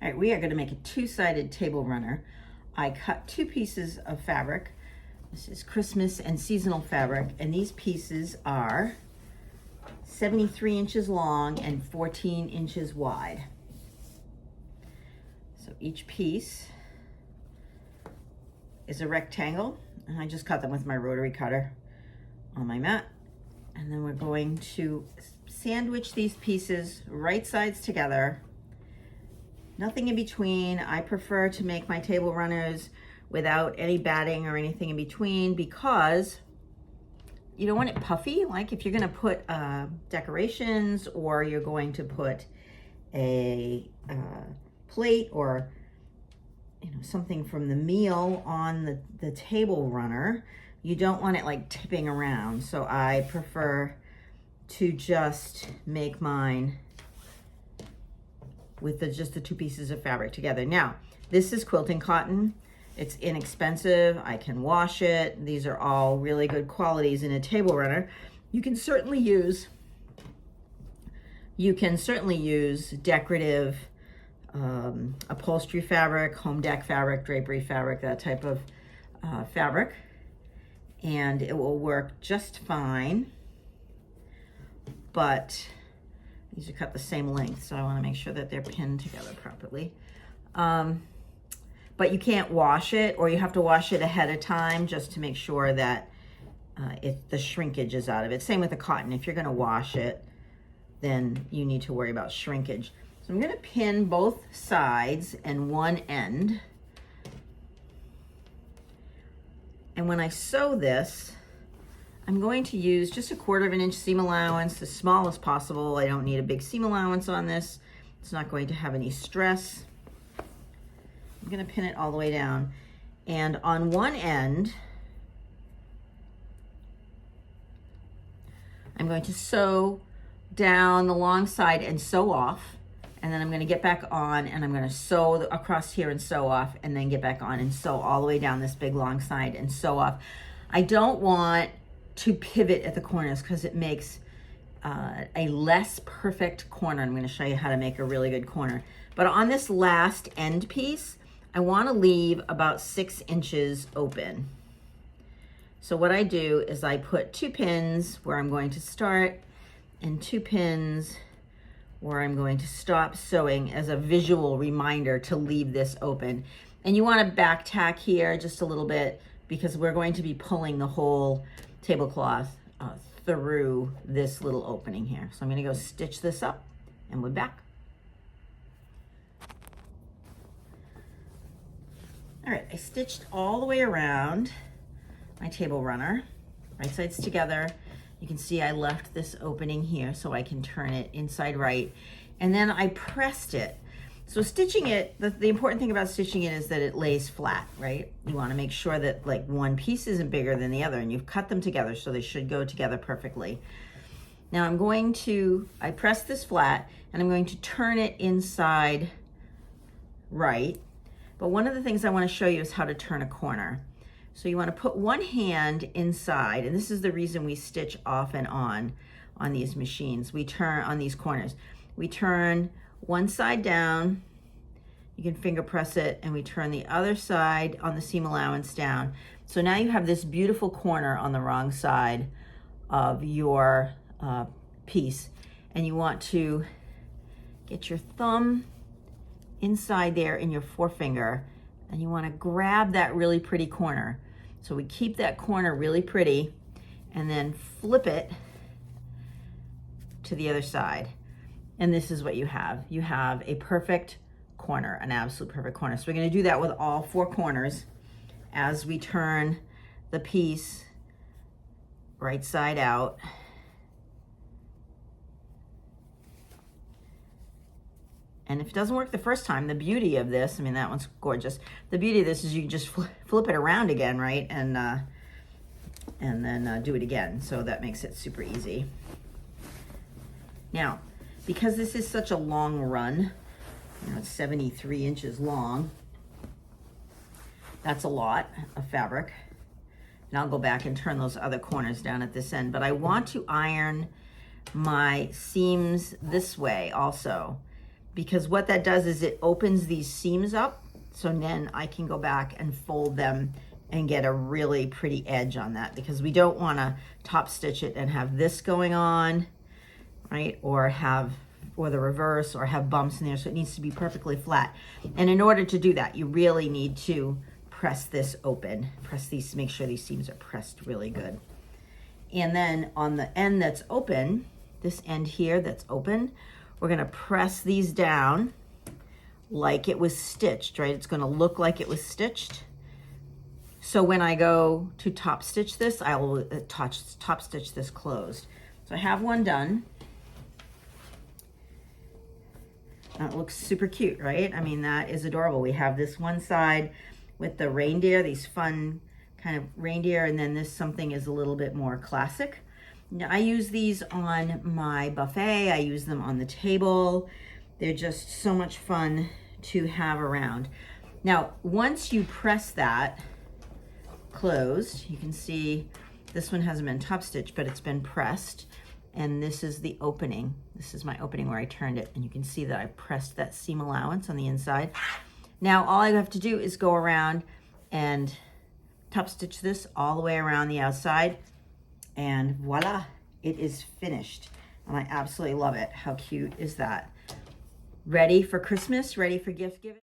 All right, we are going to make a two-sided table runner. I cut 2 pieces of fabric. This is Christmas and seasonal fabric, and these pieces are 73 inches long and 14 inches wide. So each piece is a rectangle, and I just cut them with my rotary cutter on my mat. And then we're going to sandwich these pieces right sides together. Nothing in between. I prefer to make my table runners without any batting or anything in between because you don't want it puffy. Like if you're gonna put decorations or you're going to put a plate or something from the meal on the table runner, you don't want it like tipping around. So I prefer to just make mine with just the 2 pieces of fabric together. Now, this is quilting cotton. It's inexpensive. I can wash it. These are all really good qualities in a table runner. You can certainly use decorative upholstery fabric, home deck fabric, drapery fabric, that type of fabric, and it will work just fine. But these are cut the same length, so I want to make sure that they're pinned together properly. But you can't wash it, or you have to wash it ahead of time just to make sure that the shrinkage is out of it. Same with the cotton. If you're going to wash it, then you need to worry about shrinkage. So I'm going to pin both sides and one end. And when I sew this, I'm going to use just a 1/4 inch seam allowance, as small as possible. I don't need a big seam allowance on this. It's not going to have any stress. I'm going to pin it all the way down. And on one end, I'm going to sew down the long side and sew off. And then I'm going to get back on and I'm going to sew across here and sew off, and then get back on and sew all the way down this big long side and sew off. I don't want to pivot at the corners because it makes a less perfect corner. I'm going to show you how to make a really good corner. But on this last end piece, I want to leave about 6 inches open. So what I do is I put 2 pins where I'm going to start and 2 pins where I'm going to stop sewing as a visual reminder to leave this open. And you want to back tack here just a little bit because we're going to be pulling the whole tablecloth through this little opening here. So I'm going to go stitch this up and we're back. All right, I stitched all the way around my table runner, right sides together. You can see I left this opening here so I can turn it inside right. And then I pressed it. So stitching it, the important thing about stitching it is that it lays flat, right? You want to make sure that like one piece isn't bigger than the other, and you've cut them together so they should go together perfectly. Now I press this flat and I'm going to turn it inside right. But one of the things I want to show you is how to turn a corner. So you want to put one hand inside, and this is the reason we stitch off and on these machines. We turn on these corners. We turn one side down, you can finger press it, and we turn the other side on the seam allowance down. So now you have this beautiful corner on the wrong side of your piece, and you want to get your thumb inside there in your forefinger, and you want to grab that really pretty corner. So we keep that corner really pretty and then flip it to the other side. And this is what you have. You have a perfect corner, an absolute perfect corner. So we're going to do that with all 4 corners as we turn the piece right side out. And if it doesn't work the first time, the beauty of this, I mean, that one's gorgeous. The beauty of this is you can just flip it around again, right? And then do it again. So that makes it super easy. Now, because this is such a long run, it's 73 inches long, that's a lot of fabric. And I'll go back and turn those other corners down at this end. But I want to iron my seams this way also, because what that does is it opens these seams up, so then I can go back and fold them and get a really pretty edge on that, because we don't want to top stitch it and have this going on, right? Or the reverse, or have bumps in there. So it needs to be perfectly flat. And in order to do that, you really need to press this open. Press these, make sure these seams are pressed really good. And then on the end that's open, this end here that's open, we're gonna press these down like it was stitched, right? It's gonna look like it was stitched. So when I go to top stitch this, I will top stitch this closed. So I have one done. It looks super cute, right? I mean, that is adorable. We have this one side with the reindeer, these fun kind of reindeer, and then this something is a little bit more classic. Now, I use these on my buffet. I use them on the table. They're just so much fun to have around. Now, once you press that closed, you can see this one hasn't been top stitched, but it's been pressed. And this is the opening. This is my opening where I turned it. And you can see that I pressed that seam allowance on the inside. Now, all I have to do is go around and top stitch this all the way around the outside. And voila, it is finished. And I absolutely love it. How cute is that? Ready for Christmas, ready for gift giving.